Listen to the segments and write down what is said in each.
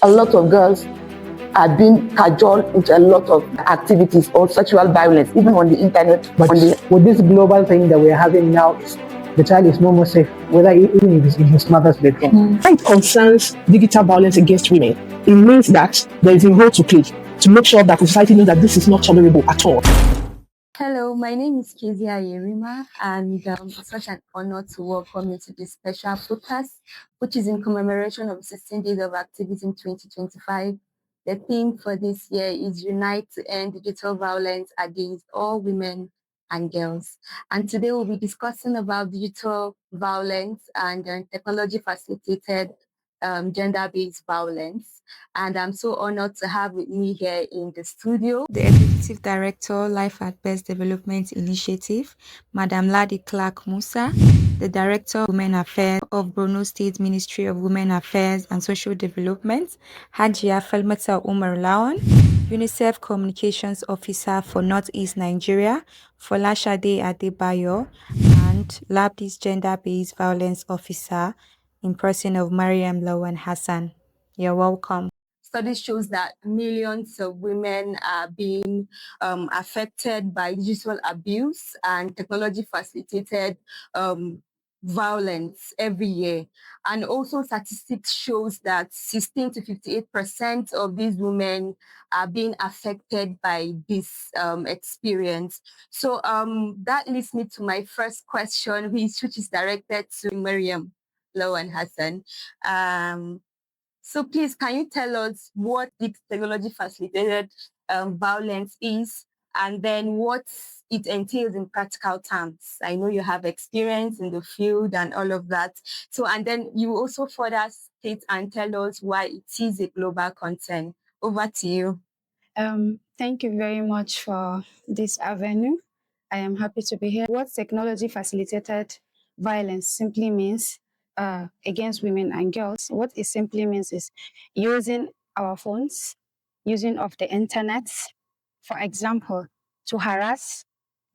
A lot of girls are being cajoled into a lot of activities or sexual violence, even on the internet. But with this global thing that we're having now, the child is no more safe, whether even if it's in his mother's bedroom. It concerns digital violence against women. It means that there is a role to play to make sure that the society knows that this is not tolerable at all. Hello, my name is Kezia Yerima, and it's such an honor to welcome you to this special podcast, which is in commemoration of 16 Days of Activism 2025. The theme for this year is Unite to End Digital Violence Against All Women and Girls. And today we'll be discussing about digital violence and technology-facilitated gender-based violence. And I'm so honored to have with me here in the studio the Executive Director, Life at Best Development Initiative, Madam Ladi Clark Musa, the Director of Women Affairs of Borno State Ministry of Women Affairs and Social Development, Hajia Falmata Umar Lawan, UNICEF Communications Officer for Northeast Nigeria, Folashade Adebayo, and Labdis Gender-Based Violence Officer in person of Mariam Lawan Hassan. You're welcome. Studies shows that millions of women are being affected by digital abuse and technology-facilitated violence every year. And also statistics shows that 16 to 58% of these women are being affected by this experience. So that leads me to my first question, which is directed to Mariam Lawan Hassan. So please, can you tell us what the technology-facilitated violence is, and then what it entails in practical terms? I know you have experience in the field and all of that. So, and then you also further state and tell us why it is a global concern. Over to you. Thank you very much for this avenue. I am happy to be here. What technology-facilitated violence simply means against women and girls, what it simply means is using our phones, using of the internet, for example, to harass,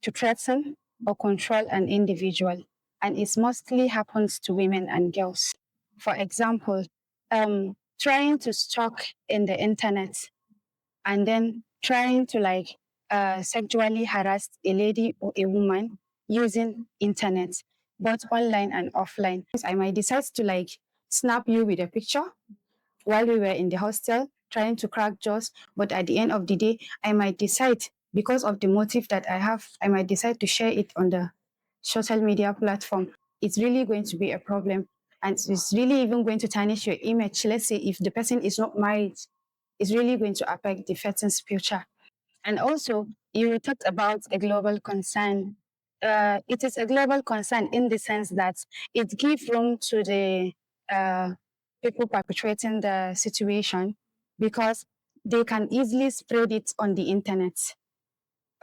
to threaten, or control an individual. And it mostly happens to women and girls. For example, trying to stalk in the internet and then trying to sexually harass a lady or a woman using internet, both online and offline. I might decide to snap you with a picture while we were in the hostel trying to crack jokes, but at the end of the day, I might decide, because of the motive that I have, I might decide to share it on the social media platform. It's really going to be a problem, and it's really even going to tarnish your image. Let's say if the person is not married, it's really going to affect the person's future. And also, you talked about a global concern. It is a global concern in the sense that it gives room to the people perpetrating the situation, because they can easily spread it on the internet.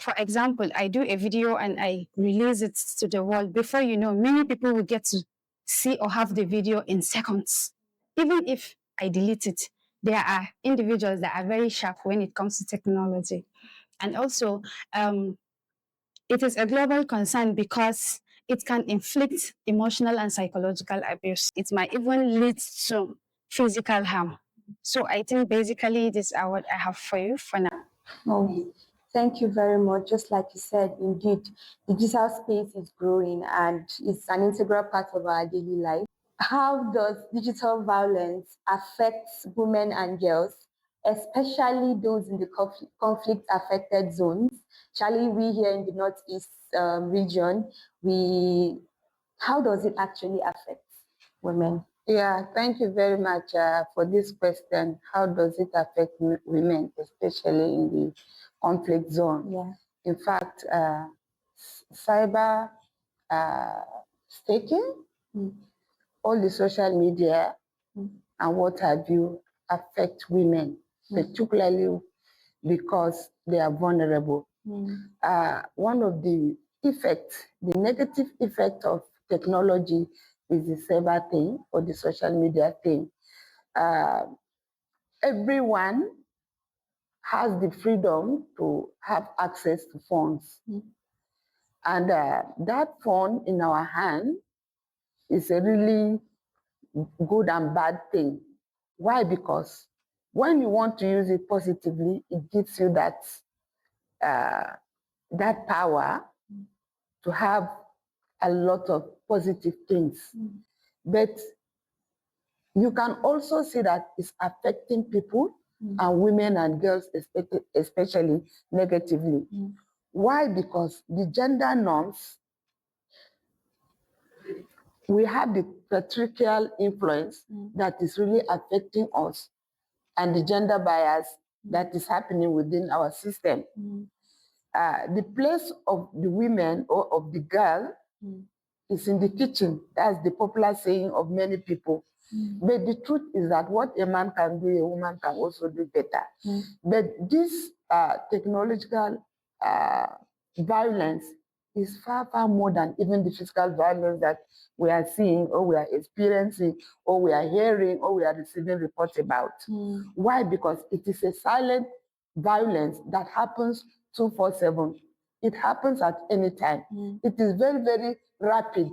For example, I do a video and I release it to the world. Before you know, many people will get to see or have the video in seconds. Even if I delete it, there are individuals that are very sharp when it comes to technology. And also, it is a global concern because it can inflict emotional and psychological abuse. It might even lead to physical harm. So I think basically this is what I have for you for now. Oh, thank you very much. Just like you said, indeed, digital space is growing and it's an integral part of our daily life. How does digital violence affect women and girls, especially those in the conflict-affected zones? Especially we here in the Northeast region, how does it actually affect women? Yeah, thank you very much for this question. How does it affect women, especially in the conflict zone? Yeah. In fact, cyber staking, all the social media and what have you affect women, particularly because they are vulnerable. One of the effects, the negative effect of technology is the cyber thing or the social media thing. Everyone has the freedom to have access to phones. And that phone in our hand is a really good and bad thing. Why? Because When you want to use it positively, it gives you that that power to have a lot of positive things. But you can also see that it's affecting people and women and girls especially negatively. Why? Because the gender norms, we have the patriarchal influence that is really affecting us, and the gender bias that is happening within our system. The place of the women or of the girl is in the kitchen. That's the popular saying of many people. But the truth is that what a man can do, a woman can also do better. But this technological violence is far, far more than even the physical violence that we are seeing or we are experiencing or we are hearing or we are receiving reports about. Why? Because it is a silent violence that happens 24/7. It happens at any time. It is very, very rapid.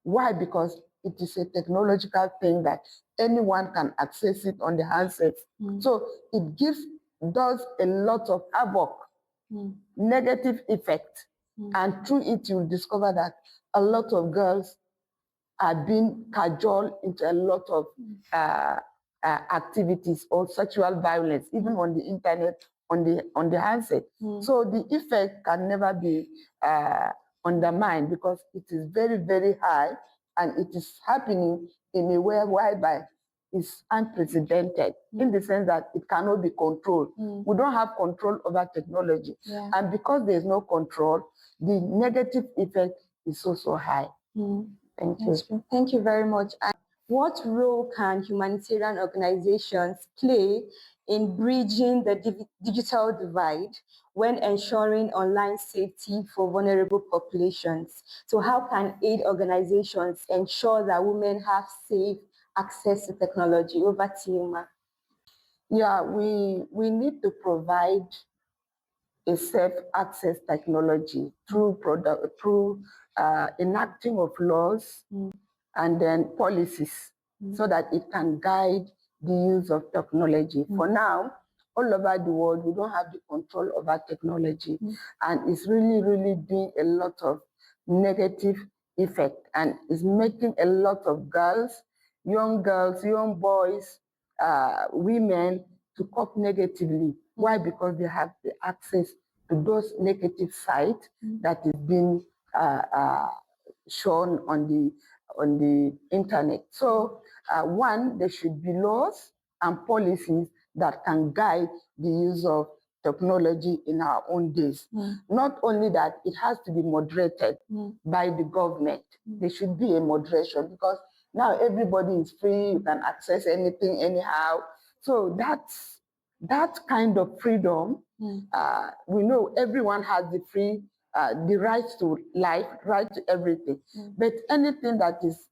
Why? Because it is a technological thing that anyone can access it on the handset. So it does a lot of havoc, negative effect. And through it, you'll discover that a lot of girls are being cajoled into a lot of activities or sexual violence, even on the internet, on the handset. So the effect can never be undermined because it is very, very high, and it is happening in a way whereby it's unprecedented in the sense that it cannot be controlled. We don't have control over technology. And because there's no control, the negative effect is also high. Thank you. Thank you very much. And what role can humanitarian organizations play in bridging the digital divide when ensuring online safety for vulnerable populations? So how can aid organizations ensure that women have safe access to technology? Over to you, Ma. Yeah, we need to provide a safe access technology through enacting of laws and then policies so that it can guide the use of technology. For now, all over the world, we don't have the control over technology, and it's really, really doing a lot of negative effect, and it's making a lot of girls, young boys, women to cope negatively. Why? Because they have the access to those negative sites that is being shown on the internet. So one, there should be laws and policies that can guide the use of technology in our own days. Not only that, it has to be moderated by the government. There should be a moderation because now everybody is free, you can access anything anyhow. So that kind of freedom, we know everyone has the right to life, right to everything. But anything that is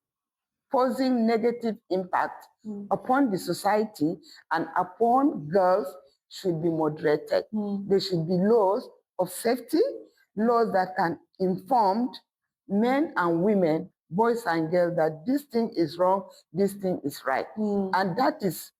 causing negative impact upon the society and upon girls should be moderated. There should be laws of safety, laws that can inform men and women, boys and girls, that this thing is wrong, this thing is right. And that is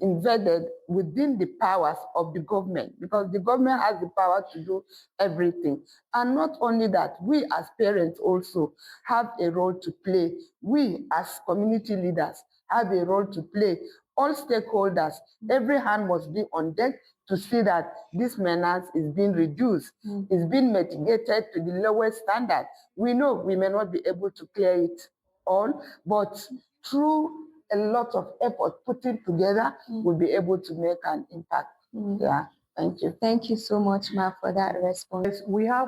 embedded within the powers of the government, because the government has the power to do everything. And not only that, we as parents also have a role to play. We as community leaders have a role to play. All stakeholders, every hand must be on deck to see that this menace is being reduced, is being mitigated to the lowest standard. We know we may not be able to clear it all, but through a lot of effort putting together, we'll be able to make an impact. Yeah, thank you. Thank you so much, Ma, for that response. We have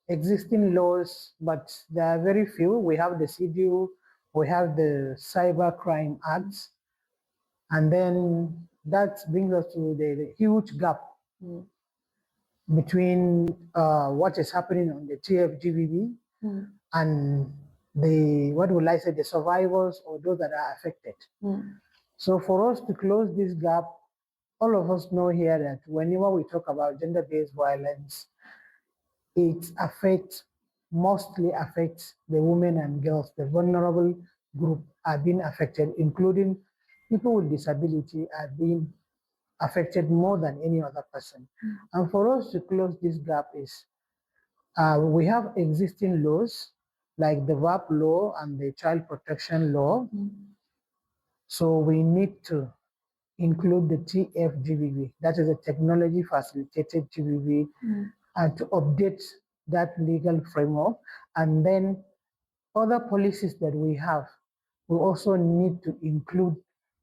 existing laws, but there are very few. We have the CDU, we have the Cyber Crime Act, and then that brings us to the huge gap between what is happening on the TFGBV and the survivors or those that are affected. So for us to close this gap, all of us know here that whenever we talk about gender-based violence, it mostly affects the women and girls. The vulnerable group are being affected, including people with disability are being affected more than any other person. And for us to close this gap is we have existing laws like the VAP law and the child protection law. So we need to include the TFGBV, that is a technology facilitated GBV, and to update that legal framework. And then other policies that we have, we also need to include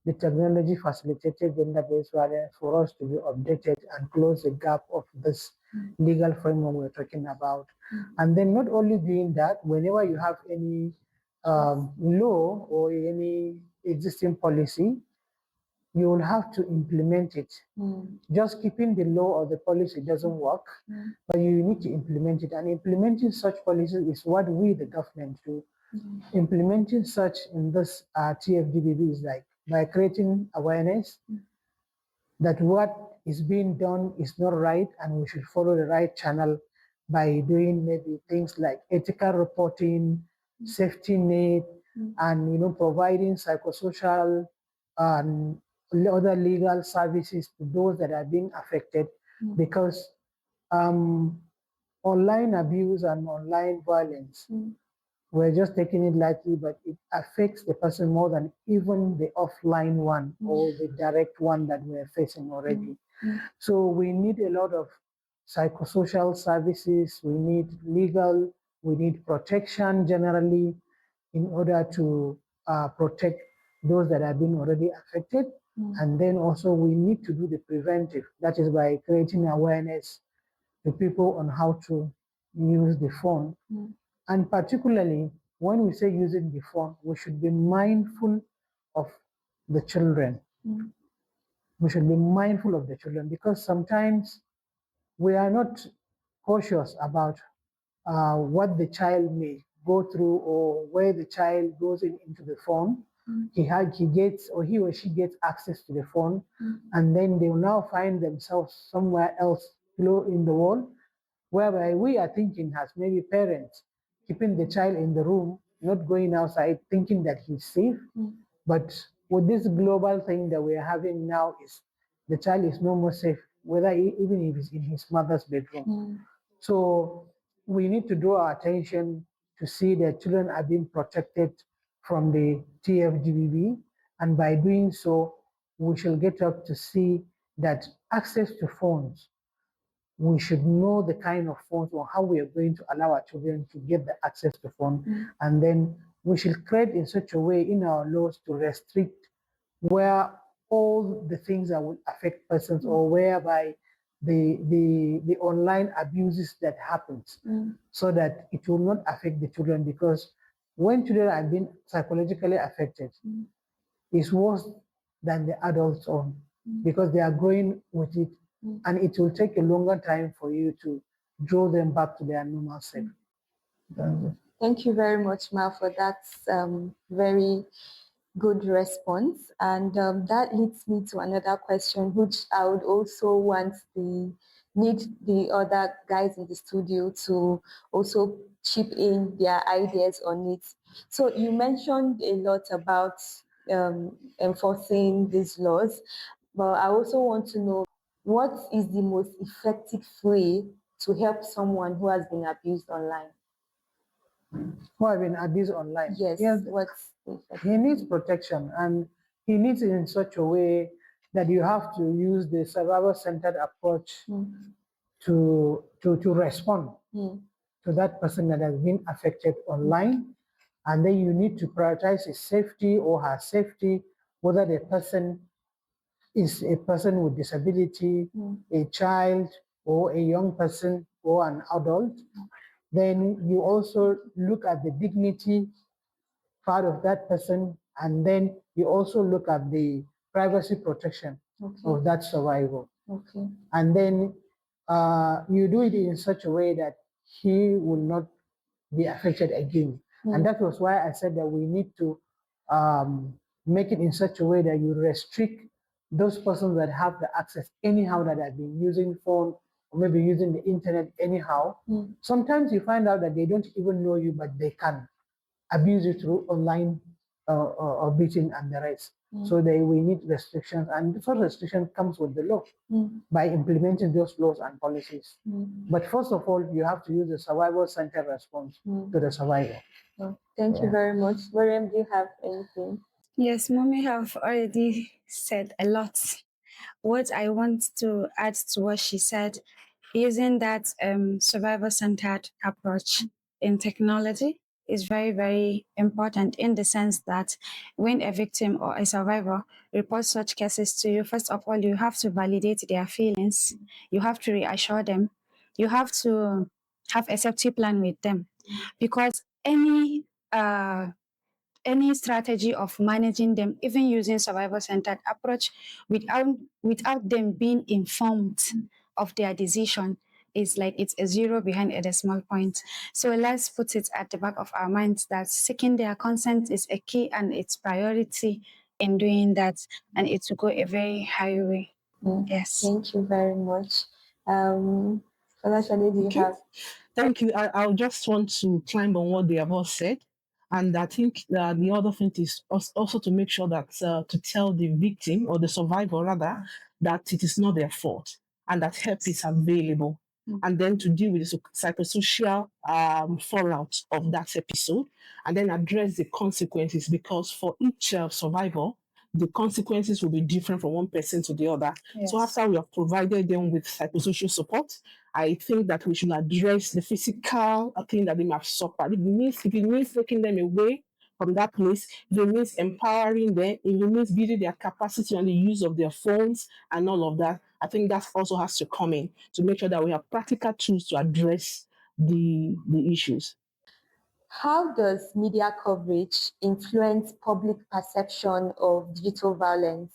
the technology facilitated gender-based violence for us to be updated and close the gap of this legal framework we're talking about. And then not only doing that, whenever you have any law or any existing policy, you will have to implement it. Just keeping the law or the policy doesn't work, but you need to implement it. And implementing such policies is what we, the government, do. Implementing such in this TFDBB is like by creating awareness that what is being done is not right and we should follow the right channel by doing maybe things like ethical reporting, safety net, and providing psychosocial and other legal services to those that are being affected, because online abuse and online violence, we're just taking it lightly, but it affects the person more than even the offline one or the direct one that we're facing already. So we need a lot of psychosocial services, we need legal, we need protection generally in order to protect those that have been already affected. And then also we need to do the preventive, that is by creating awareness to people on how to use the phone. And particularly when we say using the phone, we should be mindful of the children. We should be mindful of the children because sometimes we are not cautious about what the child may go through or where the child goes into the phone. He gets, or he or she gets access to the phone, and then they will now find themselves somewhere else below in the world, whereby we are thinking as maybe parents, keeping the child in the room, not going outside, thinking that he's safe. But with this global thing that we are having now is the child is no more safe, whether even if he's in his mother's bedroom. So we need to draw our attention to see that children are being protected from the TFGBV, and by doing so, we shall get up to see that access to phones, we should know the kind of phones or how we are going to allow our children to get the access to phone. And then we should create in such a way in our laws to restrict where all the things that will affect persons or whereby the online abuses that happens, so that it will not affect the children, because when children are being psychologically affected, it's worse than the adults own, because they are growing with it, and it will take a longer time for you to draw them back to their normal self. Thank you very much, Ma, for that very good response. And that leads me to another question, which I would also need the other guys in the studio to also chip in their ideas on it. So you mentioned a lot about enforcing these laws, but I also want to know, what is the most effective way to help someone who has been abused online? Who have been abused online? Yes, he needs protection, and he needs it in such a way that you have to use the survivor-centered approach to respond to that person that has been affected online. And then you need to prioritize his safety or her safety, whether the person is a person with disability, a child, or a young person, or an adult. Then you also look at the dignity part of that person, and then you also look at the privacy protection of that survivor. And then you do it in such a way that he will not be affected again. And that was why I said that we need to make it in such a way that you restrict those persons that have the access anyhow, that have been using phone or maybe using the internet anyhow. Sometimes you find out that they don't even know you, but they can abuse you through online or beating and the rest. So we need restrictions, and the first restriction comes with the law by implementing those laws and policies. But first of all, you have to use the survivor-centered response to the survivor. Thank you very much. Mariam, do you have anything? Yes, Mommy have already said a lot. What I want to add to what she said, using that survivor-centered approach in technology is very, very important in the sense that when a victim or a survivor reports such cases to you, first of all, you have to validate their feelings. You have to reassure them. You have to have a safety plan with them, because any strategy of managing them, even using survivor-centered approach, without them being informed of their decision, is like it's a zero behind a decimal point. So let's put it at the back of our minds that seeking their consent is a key and it's priority in doing that, and it will go a very high way. Yes. Thank you very much. Falashade, do you have? Thank you. I'll just want to climb on what they have all said. And I think the other thing is also to make sure that to tell the victim or the survivor rather that it is not their fault and that help is available. And then to deal with the psychosocial fallout of that episode and then address the consequences, because for each survivor, the consequences will be different from one person to the other. Yes. So after we have provided them with psychosocial support, I think that we should address the physical thing that they might suffer. If it means taking them away from that place, if it means empowering them, if it means building their capacity on the use of their phones and all of that, I think that also has to come in to make sure that we have practical tools to address the issues. How does media coverage influence public perception of digital violence?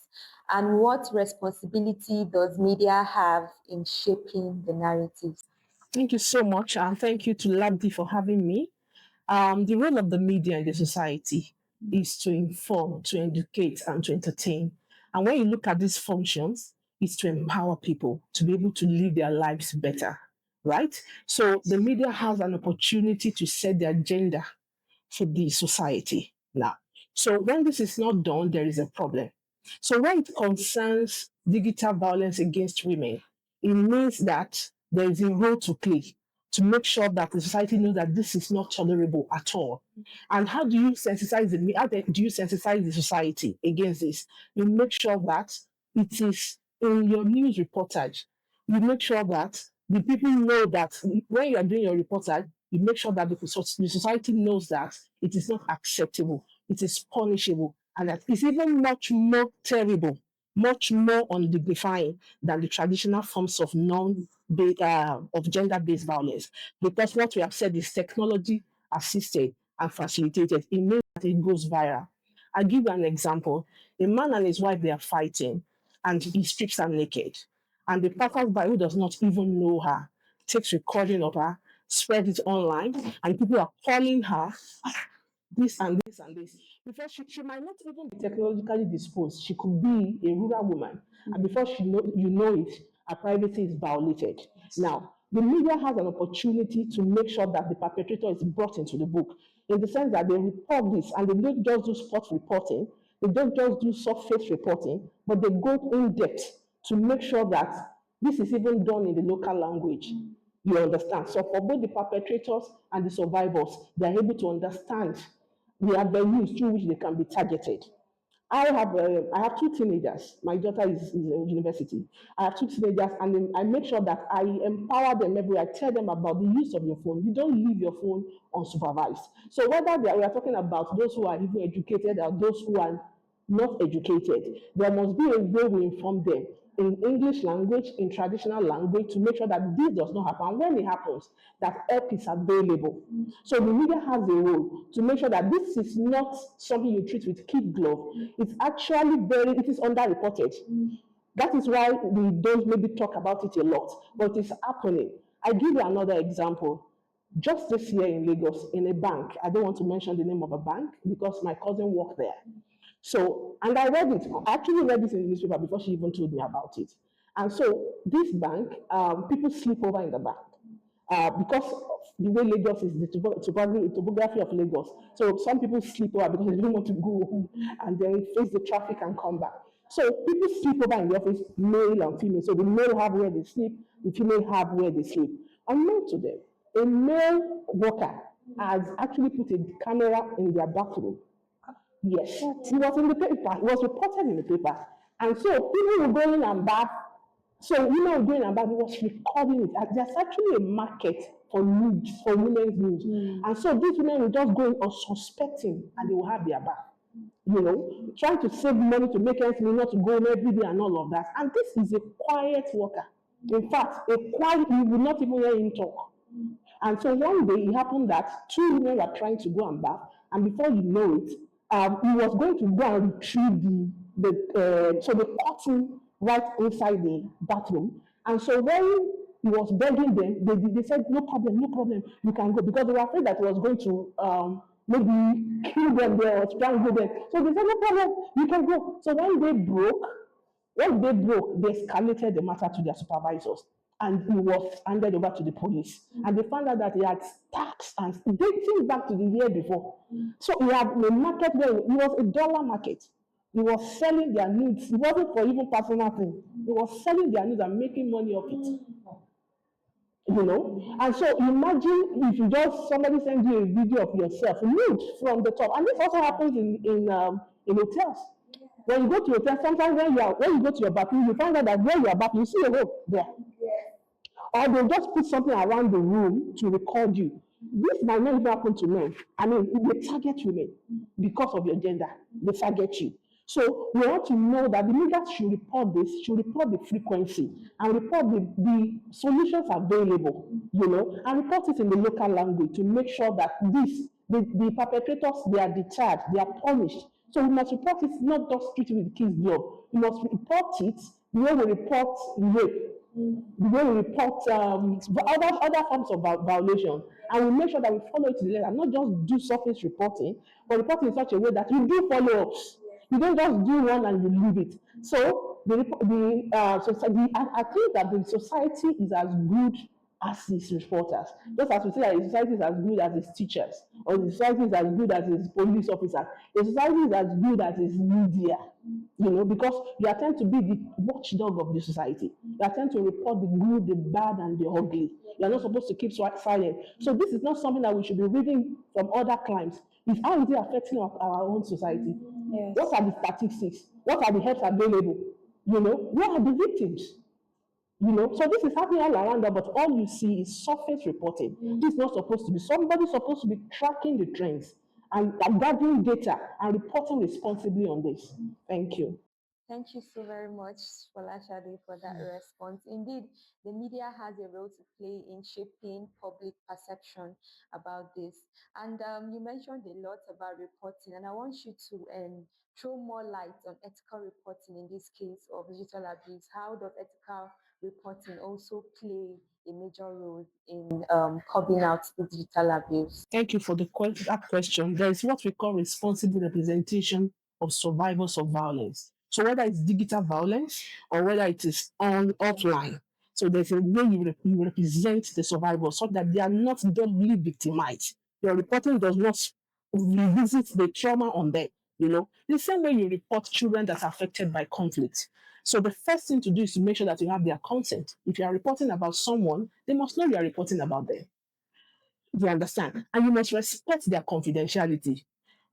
And what responsibility does media have in shaping the narratives? Thank you so much. And thank you to Labdi for having me. The role of the media in the society is to inform, to educate, and to entertain. And when you look at these functions, it's to empower people to be able to live their lives better, right? So the media has an opportunity to set the agenda for the society now. So when this is not done, there is a problem. So when it concerns digital violence against women, it means that there is a role to play to make sure that the society knows that this is not tolerable at all. And how do you sensitize do you sensitize the society against this? You make sure that it is in your news reportage. You make sure that the people know that when you are doing your reportage, you make sure that the society knows that it is not acceptable, it is punishable, and that it's even much more terrible, much more undignifying than the traditional forms of of gender-based violence. Because what we have said is technology assisted and facilitated. It means that it goes viral. I'll give you an example. A man and his wife, they are fighting, and he strips her naked. And the passerby who does not even know her takes recording of her, spread it online, and people are calling her this and this and this. Because she might not even be technologically disposed. She could be a rural woman. And before you know it, her privacy is violated. Now, the media has an opportunity to make sure that the perpetrator is brought into the book in the sense that they report this and they don't just do spot reporting, they don't just do surface reporting, but they go in depth to make sure that this is even done in the local language. You understand? So for both the perpetrators and the survivors, they are able to understand the avenues through which they can be targeted. I have two teenagers. My daughter is in university. I have two teenagers, and then I make sure that I empower them everywhere. I tell them about the use of your phone. You don't leave your phone unsupervised. So whether we are talking about those who are even educated or those who are not educated, there must be a way we inform them in English language, in traditional language, to make sure that this does not happen. And when it happens, that help is available. So the media has a role to make sure that this is not something you treat with kid glove. It's actually it is underreported. That is why we don't maybe talk about it a lot, but it's happening. I give you another example. Just this year in Lagos, in a bank, I don't want to mention the name of a bank because my cousin worked there. So, and I read it. I actually read this in the newspaper before she even told me about it. And so, this bank, people sleep over in the bank. because of the way Lagos is, the topography of Lagos. So some people sleep over because they don't want to go home and then face the traffic and come back. So people sleep over in the office, male and female. So the male have where they sleep, the female have where they sleep. Unknown to them, a male worker has actually put a camera in their bathroom. Yes, it was in the paper. It was reported in the paper, and so people were going and bath. So women were going and bath. It was recording it. And there's actually a market for nudes, for women's nudes, and so these women will just go in unsuspecting, and they will have their bath. Trying to save money to make ends meet, not to go home every day and all of that. And this is a quiet worker. In fact, you will not even hear him talk. And so one day it happened that two women were trying to go and bath, and before you know it, he was going to go and retrieve the curtain right inside the bathroom. And so when he was begging them, they said, no problem, no problem, you can go, because they were afraid that he was going to maybe kill them there or strangle them. So they said, no problem, you can go. So when they broke, they escalated the matter to their supervisors, and he was handed over to the police. And they found out that he had stacks and dating back to the year before. So he had a market where it was a dollar market. He was selling their needs. It wasn't for even personal thing. He was selling their needs and making money off it. And so imagine if somebody sends you a video of yourself nude from the top. And this also happens in hotels. When you go to hotel, sometimes when you go to your bathroom, you find out that where you are bathing, you see a hole there. Or they'll just put something around the room to record you. This might not even happen to men. I mean, they target women because of your gender. They target you. So we want to know that the media should report this, should report the frequency, and report the solutions available, and report it in the local language to make sure that the perpetrators, they are deterred, they are punished. So we must report it, not just treat it with kids' job. We must report it the way we report rape, the way we report other forms of violation, and we make sure that we follow it to the letter, not just do surface reporting, but reporting in such a way that you do follow-ups. You don't just do one and you leave it. So society, I think that the society is as good as its reporters. Just as we say that the society is as good as its teachers, or the society is as good as its police officers, the society is as good as its media. Because you attempt to be the watchdog of the society. You attempt to report the good, the bad, and the ugly. You are not supposed to keep silent. So this is not something that we should be reading from other climes. It's how is it affecting our own society? Yes. What are the statistics? What are the helps available? Where are the victims? So this is happening all around us, but all you see is surface reporting. This is not supposed to be. Somebody's supposed to be tracking the trends and gathering data and reporting responsibly on this. Thank you. Thank you so very much, Folashade, for that response. Indeed, the media has a role to play in shaping public perception about this. And you mentioned a lot about reporting, and I want you to throw more light on ethical reporting in this case of digital abuse. How does ethical reporting also play a major role in curbing out the digital abuse? Thank you for that question. There is what we call responsible representation of survivors of violence. So whether it's digital violence or whether it is offline, so there's a way you represent the survivors so that they are not doubly victimized. Your reporting does not revisit the trauma on them. The same way you report children that are affected by conflict. So the first thing to do is to make sure that you have their consent. If you are reporting about someone, they must know you are reporting about them. You understand? And you must respect their confidentiality.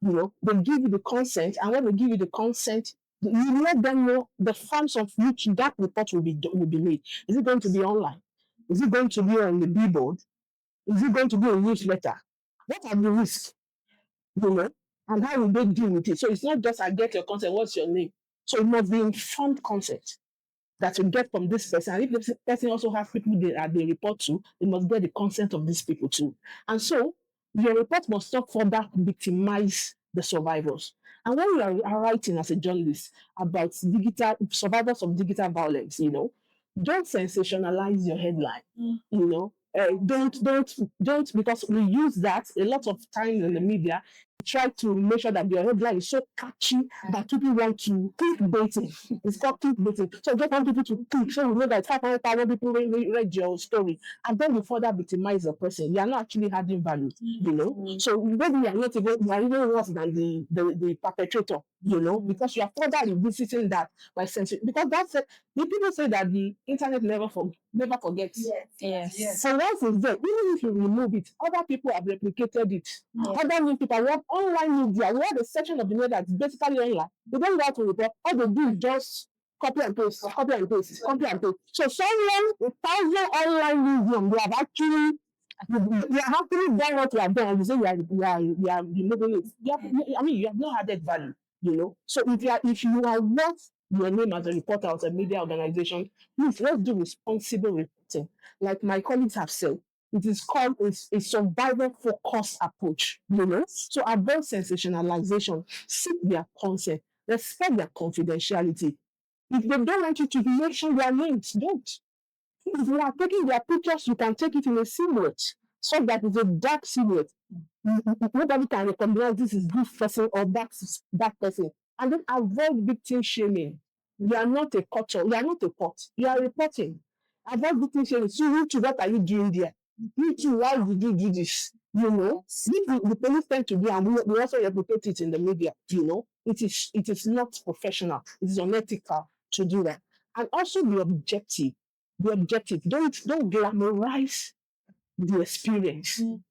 They give you the consent, and when they give you the consent, you let them know the forms of which that report will be made. Is it going to be online? Is it going to be on the billboard? Is it going to be a newsletter? What are the risks? And how will they deal with it? So it's not just I get your consent, what's your name? So it must be informed consent that you get from this person. And if this person also has people they report to, they must get the consent of these people too. And so your report must not further victimize the survivors. And when you are writing as a journalist about survivors of digital violence, don't sensationalize your headline. Don't because we use that a lot of times in the media. try to make sure that their headline is so catchy that people want to clickbaiting. It's called clickbaiting. So just want people to click. So you know that 500,000 people read your story, and then you further victimize the person. You are not actually adding value, you know. So maybe you are not even, you are even worse than the perpetrator, you know, because you are further revisiting that by censoring. Because that's it. The people say that the internet never forgets. Yes. So once it's there, even if you remove it, other people have replicated it. Other new people, we have online media, we have a section of the media that's basically online. They don't go out to report. All they do is just copy and paste, copy and paste, copy and paste. So someone, 1,000 online medium, they have actually done what you have done. You say you are removing it. You have not added value, you know. So if you are worth your name as a reporter or a media organization, please let's do responsible reporting. Like my colleagues have said, it is called a survival focused approach, you know. So avoid sensationalization, seek their consent, respect their confidentiality. If they don't want you to mention their names, don't. If you are taking their pictures, you can take it in a silhouette, so that it's a dark silhouette. Nobody can recognize this is this person or that person. And then avoid victim shaming. You are not a culture, you are not a court, you are reporting. Avoid victim shaming. So you too, what are you doing there? You too, why did you do this? You know, the police tend to do, and we also replicate it in the media, you know. It is not professional, it is unethical to do that. And also be objective. Be objective. Don't glamorize the experience. You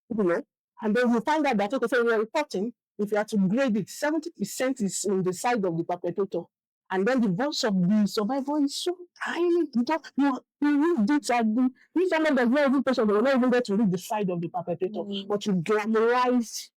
know, and then you find out that okay, so you're reporting, if you have to grade it, 70% is on the side of the perpetrator. And then the voice of the survivor is so tiny. You read it and if someone does not even person, they will not even get to read the side of the perpetrator. But you glamorize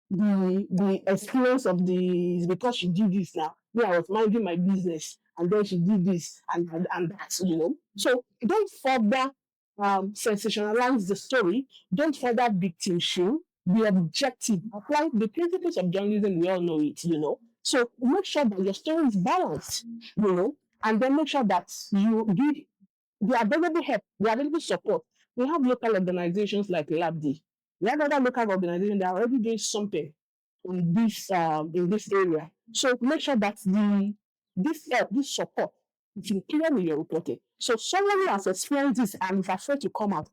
the experience of the because she did this now. Yeah, I was minding my business and then she did this and that, you know. So don't further sensationalize the story, don't further victim shame, be objective, apply the principles of journalism, we all know it, you know. So make sure that your story is balanced, you know, and then make sure that you give the available help, the available support. We have local organizations like LabD. We have other local organizations that are already doing something in this area. So make sure that this help, this support is included in your reporting. So someone who has experienced this and is afraid to come out.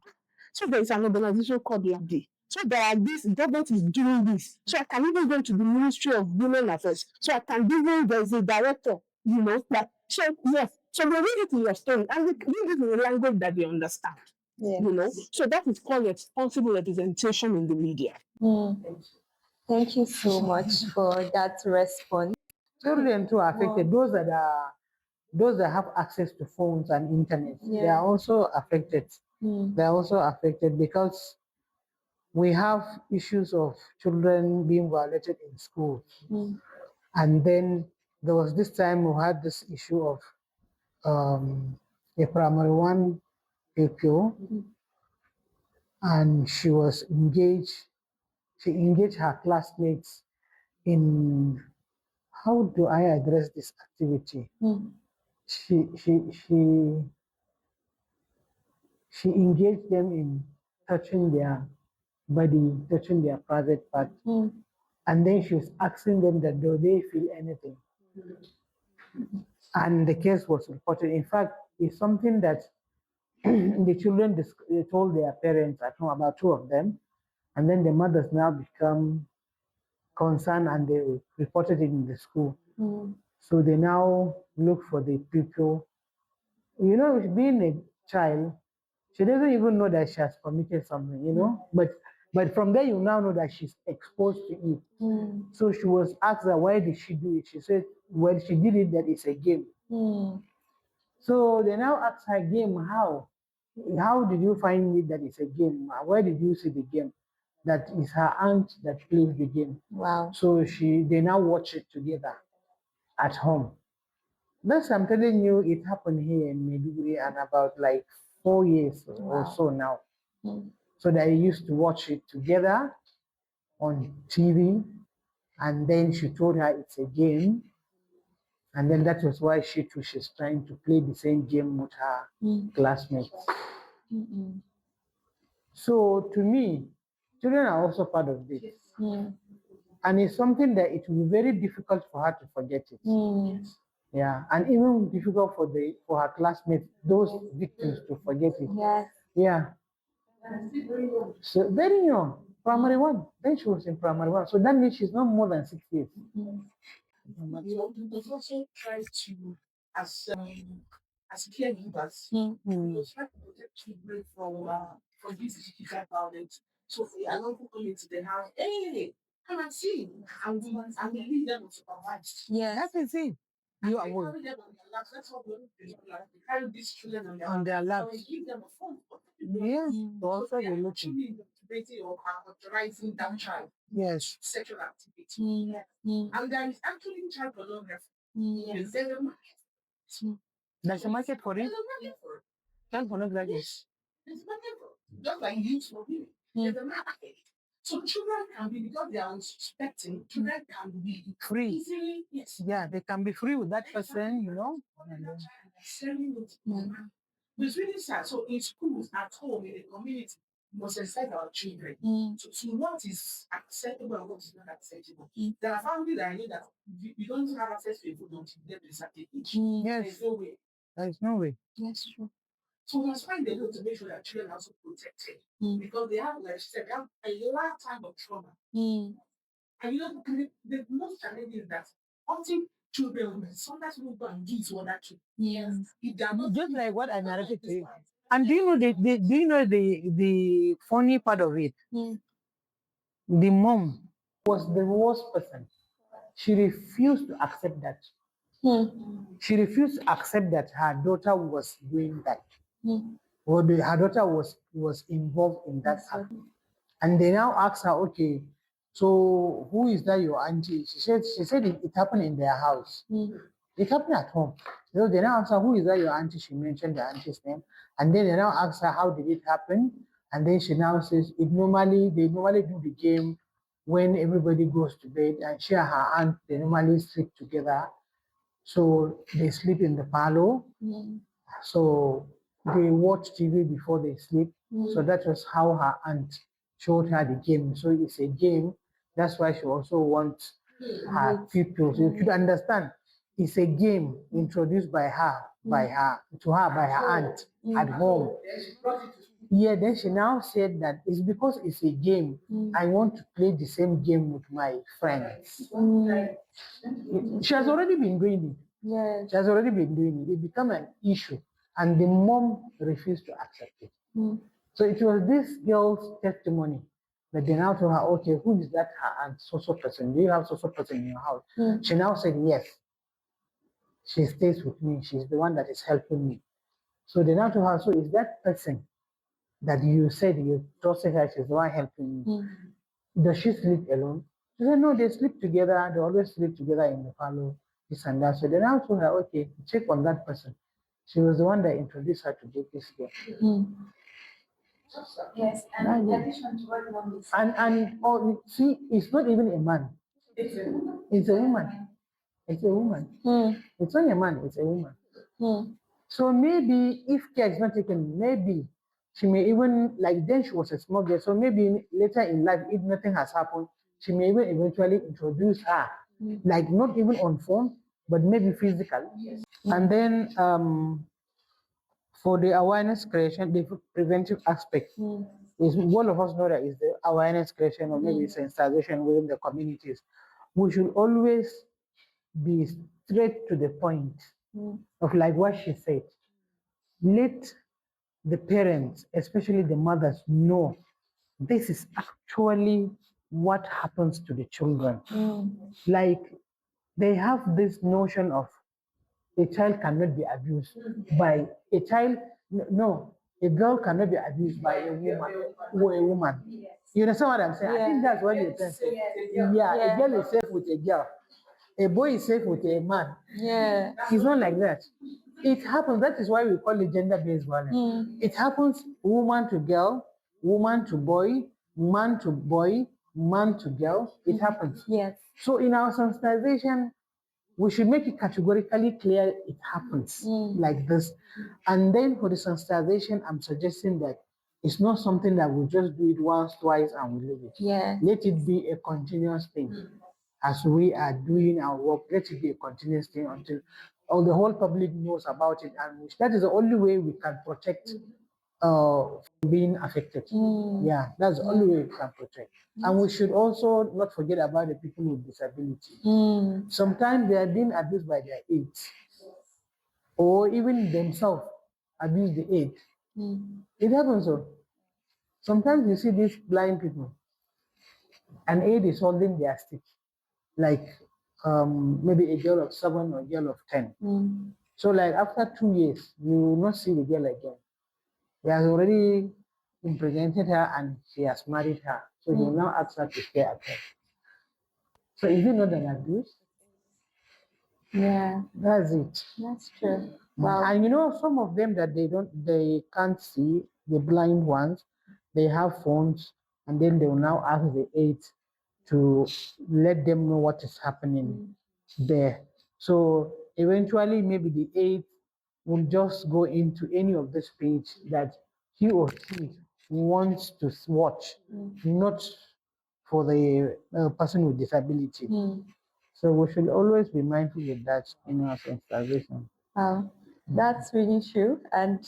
So there is an organization called LabD. So there are this government is doing this. So I can even go to the Ministry of Women Affairs. So I can even there's a director, you know, like so yes. So they read it in your story and they read it in a language that they understand. You know, so that is called responsible representation in the media. Thank you so much for that response. Children too are affected. Those that have access to phones and internet, they are also affected. They are also affected because we have issues of children being violated in school. And then there was this time we had this issue of a primary one pupil, and she engaged her classmates in how do I address this activity? She engaged them in touching their body, touching their private part. And then she was asking them that do they feel anything? And the case was reported. In fact, it's something that the children they told their parents at home, about two of them, and then the mothers now become concerned and they reported it in the school. So they now look for the people. You know, being a child, she doesn't even know that she has committed something, you know. But from there, you now know that she's exposed to it. So she was asked that why did she do it? She said, well, she did it that it's a game. So they now ask her game, how? How did you find it that it's a game? Where did you see the game? That is her aunt that plays the game. Wow. So they now watch it together at home. That's I'm telling you, it happened here in Maiduguri and about like 4 years or so now. So they used to watch it together on TV, and then she told her it's a game, and then that was why she's trying to play the same game with her classmates. So to me, children are also part of this. And it's something that it will be very difficult for her to forget it. Yeah, and even difficult for her classmates, those victims, to forget it. Yes. Yeah. So very young, primary one. Then she was in primary one. So that means she's not more than 6 years. There's also try to, as caregivers, we try to protect children from this physical violence. So we are not coming to the house, hey, come and see, and we leave them unsupervised. Yes. That is it. You are Carry them on their laps. That's what we do. We carry these children on their and laps. we give them a phone. Yeah. So Also, they you're are looking. actually integrating or authorizing that child Yes. sexual activity. And there is actually child pornography. Yes. There's a market. There's a market for it. There's a market for it. Child pornography. Yes. There's a market for it. Just like use for women. There's a market. So children can be, because they are unsuspecting, children can be Free. easily, yes. Yeah, they can be free with that person, you know. Selling it. But it's really sad. So in schools, at home, in the community, we must expect our children to what is acceptable and what is not acceptable. There are families that I know that you don't have access to a food until you get to a certain age. Yes. There's no way. There is no way. That's true. So we must find a way to make sure that children are also protected. Because they have, like I said, they have a lifetime of trauma. And you know, the most challenging is that often children, sometimes we go and do it to other children. Yes. If they are not Just like what I narrated to you. And do you know the funny part of it? The mom was the worst person. She refused to accept that. She refused to accept that her daughter was doing that. Or her daughter was involved in that act. And they now asked her, okay, so who is that your auntie? She said it happened in their house. It happened at home. So they now asked her, who is that your auntie? She mentioned the auntie's name. And then they now asked her, how did it happen? And then she now says, they normally do the game when everybody goes to bed, and she and her aunt, they normally sleep together. So they sleep in the parlor. So they watch TV before they sleep. So that was how her aunt showed her the game. So it's a game. That's why she also wants her people. So you should understand, it's a game introduced by her by her aunt at home. Yeah, then she now said that it's because it's a game. I want to play the same game with my friends. She has already been doing it. Yes. She has already been doing it. It became an issue, and the mom refused to accept it. So it was this girl's testimony that they now told her, okay, who is that her aunt, so person? Do you have so person in your house? She now said, yes. She stays with me. She's the one that is helping me. So they now told her, so is that person that you said you trusted her, she's the one helping you? Does she sleep alone? She said, no, they sleep together. They always sleep together in the parlor, this and that. So they now told her, okay, check on that person. She was the one that introduced her to this girl. Yes, and in addition to what mom is And see, it's not even a man. It's a woman. It's a woman. It's not a man, it's a woman. So maybe if care is not taken, maybe she may even, like then she was a small girl, so maybe later in life, if nothing has happened, she may even eventually introduce her, like not even on phone, but maybe physically. And then for the awareness creation, the preventive aspect, is all of us know that is the awareness creation or maybe sensitization within the communities. We should always be straight to the point of like what she said. Let the parents, especially the mothers, know this is actually what happens to the children. Like they have this notion of a child cannot be abused by a child. No, a girl cannot be abused by a woman. You understand what I'm saying? I think that's what you're saying. Yeah, a girl is safe with a girl. A boy is safe with a man. Yeah. It's not like that. It happens. That is why we call it gender-based violence. It happens woman to girl, woman to boy, man to boy, man to girl. It happens. Yes. So in our sensitization, we should make it categorically clear it happens like this. And then for the sensitization, I'm suggesting that it's not something that we just do it once, twice, and we leave it. Yeah. Let it be a continuous thing. As we are doing our work, let it be a continuous thing until all the whole public knows about it, and that is the only way we can protect from being affected. Yeah, that's the only way we can protect. And we should also not forget about the people with disability. Sometimes they are being abused by their aides, or even themselves abuse the aid. It happens so. Sometimes you see these blind people, an aide is holding their stick, like maybe a girl of 7 or a girl of 10. So like after 2 years, you will not see the girl again. He has already impregnated her and he has married her. So he will now ask her to stay at home. So is it not an abuse? Yeah. That's it. That's true. Wow. And you know, some of them that they can't see, the blind ones, they have phones, and then they will now ask the aides to let them know what is happening there. So eventually, maybe the aide will just go into any of this page that he or she wants to watch, not for the person with disability. So we should always be mindful of that in our sensitization. Wow, that's really true. And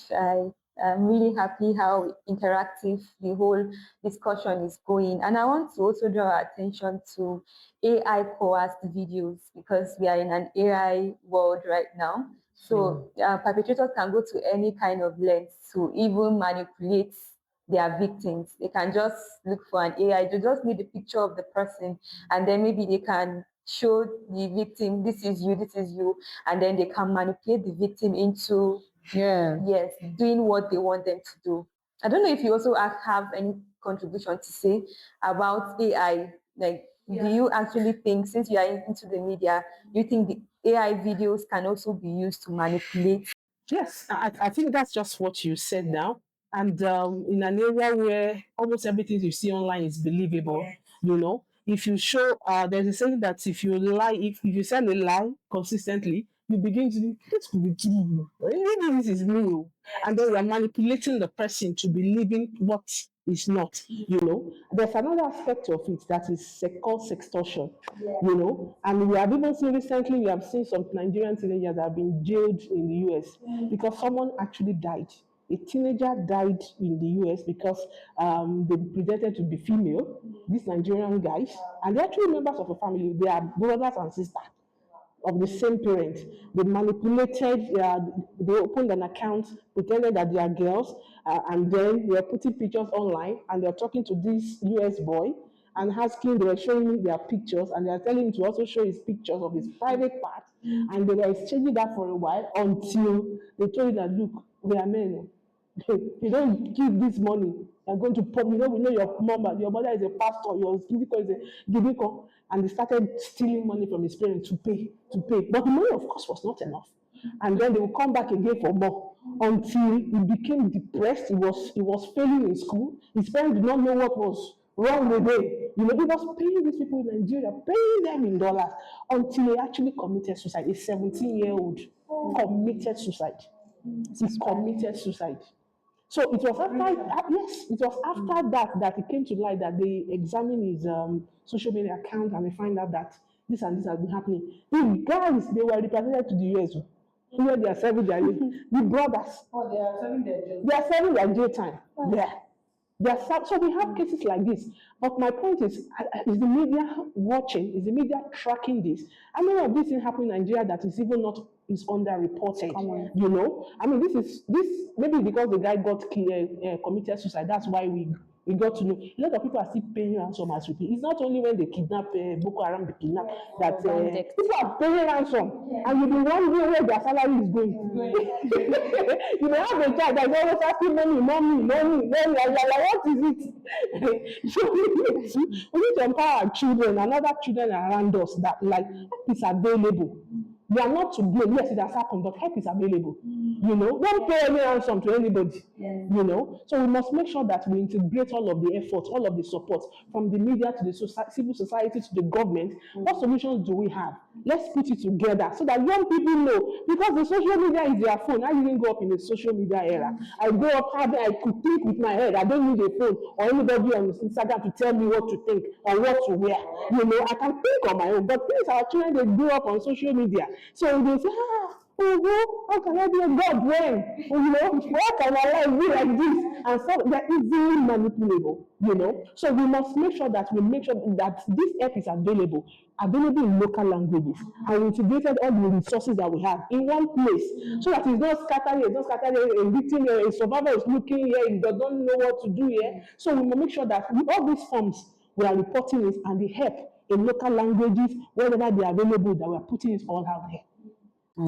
I'm really happy how interactive the whole discussion is going. And I want to also draw our attention to AI coerced videos, because we are in an AI world right now. So perpetrators can go to any kind of length to even manipulate their victims. They can just look for an AI. They just need a picture of the person, and then maybe they can show the victim, this is you, and then they can manipulate the victim into doing what they want them to do. I don't know if you also have any contribution to say about AI. Like, do you actually think, since you are into the media, you think the AI videos can also be used to manipulate? Yes, I think that's just what you said now. And in an area where almost everything you see online is believable, you know, if you show, there's a saying that if you lie, if you send a lie consistently, you begin to think, this could be true. Maybe this is real. And then you're manipulating the person to believing what is not, you know. There's another aspect of it that is called sextortion, you know. And we have even seen recently, we have seen some Nigerian teenagers that have been jailed in the US because someone actually died. A teenager died in the US because they pretended to be female, these Nigerian guys, and they're actually members of a family. They are brothers and sisters of the same parent. They manipulated, they opened an account, pretended that they are girls, and then they are putting pictures online, and they're talking to this US boy and asking, they were showing him their pictures, and they are telling him to also show his pictures of his private part, and they were exchanging that for a while until they told him that, look, we are men. You don't give this money, you're going to pop, we know your mom, your mother is a pastor, your giviko is a giviko, and they started stealing money from his parents to pay. But the money, of course, was not enough. And then they will come back again for more until he became depressed. He was failing in school. His parents did not know what was wrong with him. You know, he was paying these people in Nigeria, paying them in dollars until he actually committed suicide. A 17-year-old committed suicide. He committed suicide. So it was after that it came to light that they examined his social media account, and they find out that this and this has been happening. The guys, they were represented to the US, where they are serving their the brothers. Oh, they are serving their jail. They are serving their jail time. Yeah. So we have cases like this. But my point is the media watching? Is the media tracking this? I know of this thing happening in Nigeria that is even not is underreported. You know, I mean, this maybe because the guy got committed suicide. That's why we got to know. A lot of people are still paying ransom as we pay. It's not only when they kidnap Boko Haram, they kidnap that people are paying ransom, and you be wondering where their salary is going. You may have a child that's always asking money. And you're like, what is it? So we need to empower our children and other children around us that like it's available. We are not to blame. Yes, it has happened, but help is available. Don't pay any ransom to anybody. So we must make sure that we integrate all of the effort, all of the support from the media to the civil society to the government. What solutions do we have? Let's put it together so that young people know, because the social media is their phone. I didn't grow up in the social media era. I grew up having, I could think with my head. I don't need a phone or anybody on Instagram to tell me what to think or what to wear. I can think on my own. But these our children, they grow up on social media. So they say, how can I be a God when? Why can my life be like this? And so they're easily manipulable. So we must make sure that this app is available in local languages. And we integrated all the resources that we have in one place so that it's not scattered, a victim, a survivor is looking here, he doesn't know what to do here. So we must make sure that with all these forms, we are reporting it and the help in local languages, wherever they are available, that we are putting it all out there.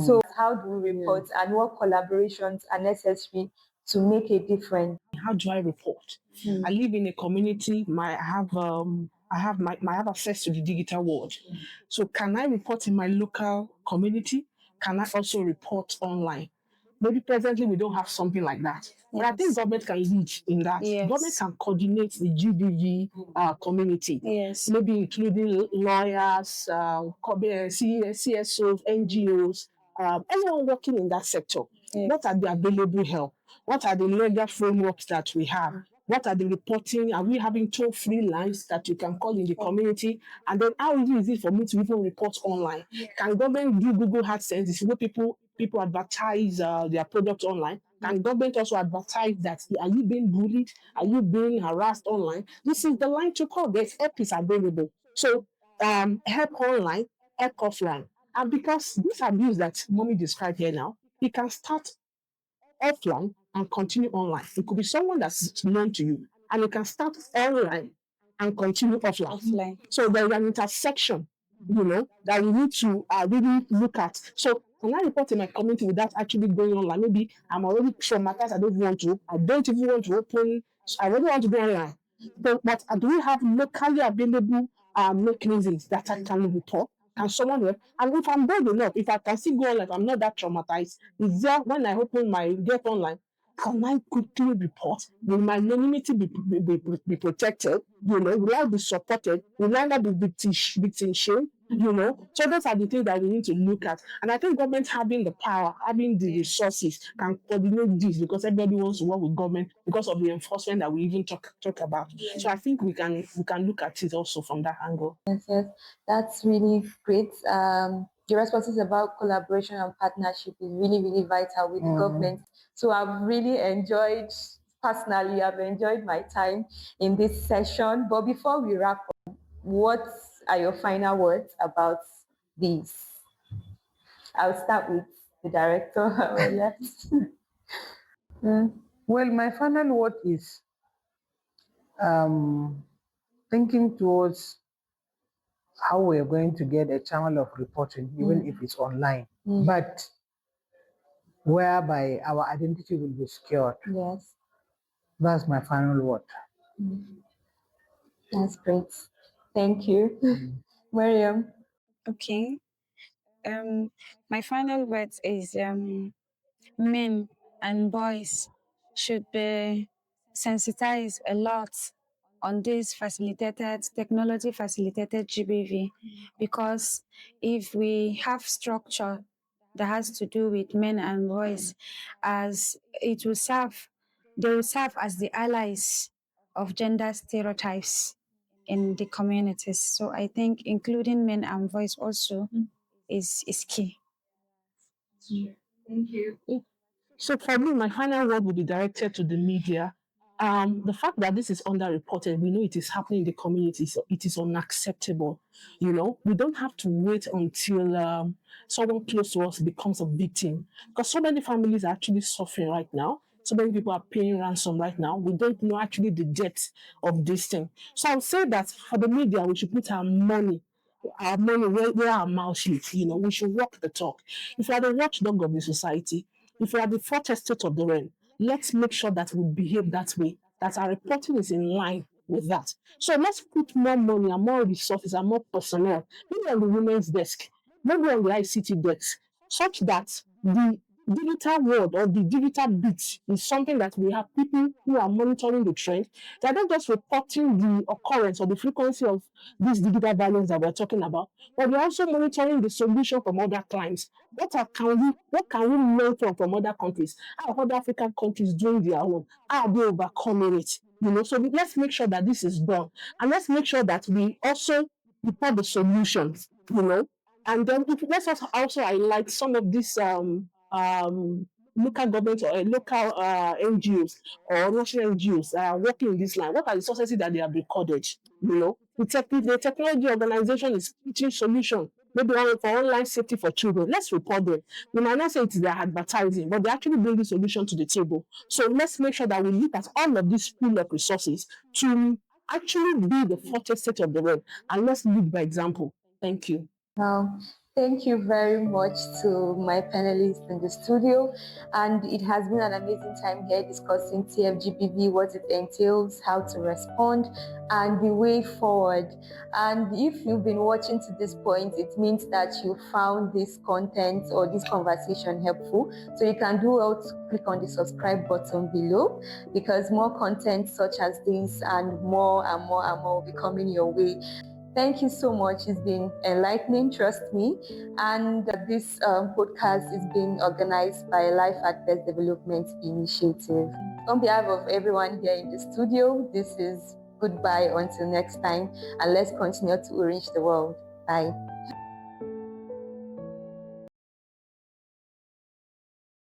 So how do we report and what collaborations are necessary to make a difference? How do I report? I live in a community. I have access to the digital world. So can I report in my local community? Can I also report online? Maybe presently we don't have something like that. But I think government can lead in that. Yes. Government can coordinate the GBV community. Yes. Maybe including lawyers, CSOs, NGOs, anyone working in that sector. Yes. What are the available help? What are the legal frameworks that we have? What are the reporting? Are we having toll-free lines that you can call in the community? And then how easy is it for me to even report online? Can government do Google AdSense? Is where people advertise their products online? Can government also advertise that? Are you being bullied? Are you being harassed online? This is the line to call. There's help is available. So help online, help offline. And because this abuse that mommy described here now, it can start offline and continue online. It could be someone that's known to you, and it can start online and continue offline. So there's an intersection, that we need to really look at. So can I report in my community without actually going online? Maybe I'm already traumatized. I don't even want to open. I really want to go online. But do we have locally available mechanisms that I can report? Can someone help? And if I'm bold enough, if I can still go online, if I'm not that traumatized, is there when I open my get online, can I quickly report? Will my anonymity be protected? Will I be supported? Will I not be victim shamed? So those are the things that we need to look at. And I think government having the power, having the resources can coordinate this because everybody wants to work with government because of the enforcement that we even talk about. So I think we can look at it also from that angle. Yes, that's really great. The responses about collaboration and partnership is really, really vital with government. So I've really enjoyed, personally, I've enjoyed my time in this session. But before we wrap up, what are your final words about this? I'll start with the director on our left. Well, my final word is thinking towards how we are going to get a channel of reporting, even if it's online, but whereby our identity will be secured. Yes, That's my final word. that's great. Thank you. Miriam. Okay. My final words is men and boys should be sensitized a lot on this technology facilitated GBV, because if we have structure that has to do with men and boys, as they will serve as the allies of gender stereotypes in the communities. So I think including men and boys also is key. Thank you. So for me, my final word will be directed to the media. The fact that this is underreported, we know it is happening in the community, so it is unacceptable. We don't have to wait until someone close to us becomes a victim, because so many families are actually suffering right now. So many people are paying ransom right now. We don't know actually the depth of this thing. So I would say that for the media, we should put our money where our mouth is. We should walk the talk. If you are the watchdog of the society, if we are the fourth estate of the realm, let's make sure that we behave that way, that our reporting is in line with that. So let's put more money and more resources and more personnel, maybe on the women's desk, maybe on the ICT decks, such that the digital world or the digital bit is something that we have people who are monitoring the trend. They're not just reporting the occurrence or the frequency of this digital violence that we're talking about, but we're also monitoring the solution from other clients. What can we learn from other countries? How are other African countries doing their own? How are they overcoming it? So let's make sure that this is done, and let's make sure that we also report the solutions. And then let's also highlight some of these local governments or local NGOs or national NGOs that are working in this line. What are the successes that they have recorded? The technology organization is pitching solution, maybe for online safety for children. Let's report them. We might not say it's their advertising, but they actually bring the solution to the table. So let's make sure that we look at all of these pool of resources to actually be the fortress state of the world, and let's lead by example. Thank you. Thank you very much to my panelists in the studio. And it has been an amazing time here discussing TFGBV, what it entails, how to respond, and the way forward. And if you've been watching to this point, it means that you found this content or this conversation helpful. So you can do well to click on the subscribe button below, because more content such as this and more will be coming your way. Thank you so much. It's been enlightening, trust me. And this podcast is being organized by Life at Best Development Initiative. On behalf of everyone here in the studio, this is goodbye until next time. And let's continue to enrich the world. Bye.